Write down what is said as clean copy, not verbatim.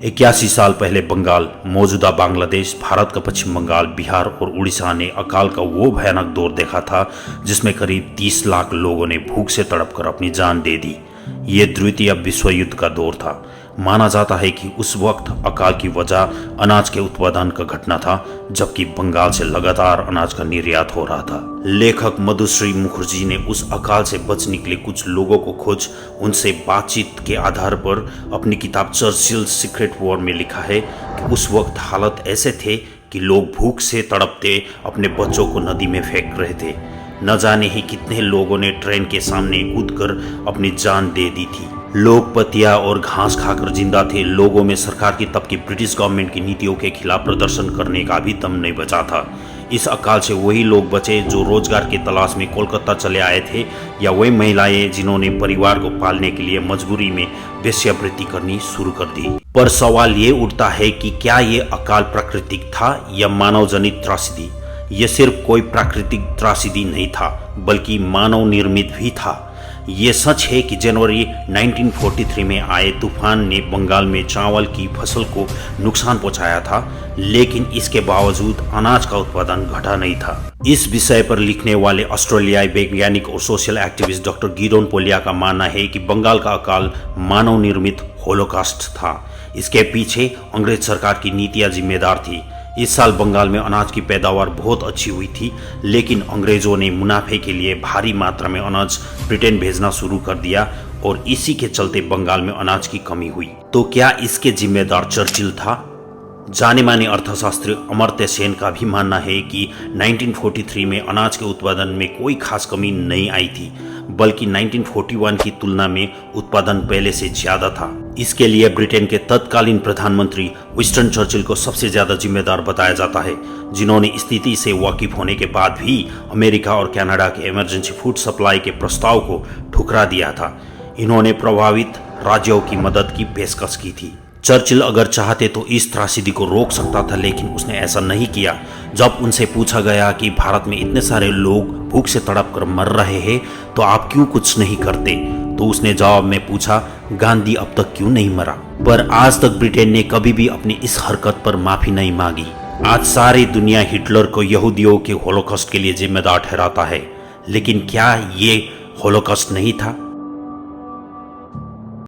81 साल पहले बंगाल, मौजूदा बांग्लादेश, भारत का पश्चिम बंगाल, बिहार और उड़ीसा ने अकाल का वो भयानक दौर देखा था जिसमें करीब 30 लाख लोगों ने भूख से तड़पकर अपनी जान दे दी। ये द्वितीय विश्व युद्ध का दौर था। माना जाता है कि उस वक्त अकाल की वजह अनाज के उत्पादन का घटना था, जबकि बंगाल से लगातार अनाज का निर्यात हो रहा था। लेखक मधुश्री मुखर्जी ने उस अकाल से बच निकले कुछ लोगों को खोज उनसे बातचीत के आधार पर अपनी किताब चर्चिल सीक्रेट वॉर में लिखा है कि उस वक्त हालत ऐसे थे कि लोग भूख से तड़पते अपने बच्चों को नदी में फेंक रहे थे। न जाने ही कितने लोगों ने ट्रेन के सामने कूदकर अपनी जान दे दी थी। लोग पतिया और घास खाकर जिंदा थे। लोगों में सरकार की तब की ब्रिटिश गवर्नमेंट की नीतियों के खिलाफ प्रदर्शन करने का भी दम नहीं बचा था। इस अकाल से वही लोग बचे जो रोजगार की तलाश में कोलकाता चले आए थे, या वही महिलाएं जिन्होंने परिवार को पालने के लिए मजबूरी में वेश्यावृत्ति करनी शुरू कर दी। पर सवाल ये उठता है कि क्या ये अकाल प्राकृतिक था या मानव जनित त्रासदी? यह सिर्फ कोई प्राकृतिक त्रासदी नहीं था, बल्कि मानव निर्मित भी था। ये सच है कि जनवरी 1943 में आए तूफान ने बंगाल में चावल की फसल को नुकसान पहुंचाया था, लेकिन इसके बावजूद अनाज का उत्पादन घटा नहीं था। इस विषय पर लिखने वाले ऑस्ट्रेलियाई वैज्ञानिक और social activist doctor Gideon polio का मानना है कि बंगाल का अकाल मानव निर्मित होलोकॉस्ट था। इसके पीछे अंग्रेज सरकार की नीतियां जिम्मेदार थी। इस साल बंगाल में अनाज की पैदावार बहुत अच्छी हुई थी, लेकिन अंग्रेजों ने मुनाफे के लिए भारी मात्रा में अनाज ब्रिटेन भेजना शुरू कर दिया और इसी के चलते बंगाल में अनाज की कमी हुई। तो क्या इसके जिम्मेदार चर्चिल था? जाने माने अर्थशास्त्री अमर्त्य सेन का भी मानना है कि 1943 में अनाज के उत्पादन में कोई खास कमी नहीं आई थी, बल्कि 1941 की तुलना में उत्पादन पहले से ज्यादा था। इसके लिए ब्रिटेन के तत्कालीन प्रधानमंत्री विंस्टन चर्चिल को सबसे ज्यादा जिम्मेदार बताया जाता है, जिन्होंने स्थिति से वाकिफ होने के बाद भी अमेरिका और कनाडा के इमरजेंसी फूड सप्लाई के प्रस्ताव को ठुकरा दिया था। इन्होंने प्रभावित राज्यों की मदद की पेशकश की थी। चर्चिल अगर चाहते तो इस त्रासदी को रोक सकता था, लेकिन उसने ऐसा नहीं किया। जब उनसे पूछा गया कि भारत में इतने सारे लोग भूख से तड़प कर मर रहे हैं तो आप क्यों कुछ नहीं करते, तो उसने जवाब में पूछा, गांधी अब तक क्यों नहीं मरा? पर आज तक ब्रिटेन ने कभी भी अपनी इस हरकत पर माफी नहीं मांगी। आज सारी दुनिया हिटलर को यहूदियों के होलोकॉस्ट के लिए जिम्मेदार ठहराता है, लेकिन क्या ये होलोकॉस्ट नहीं था?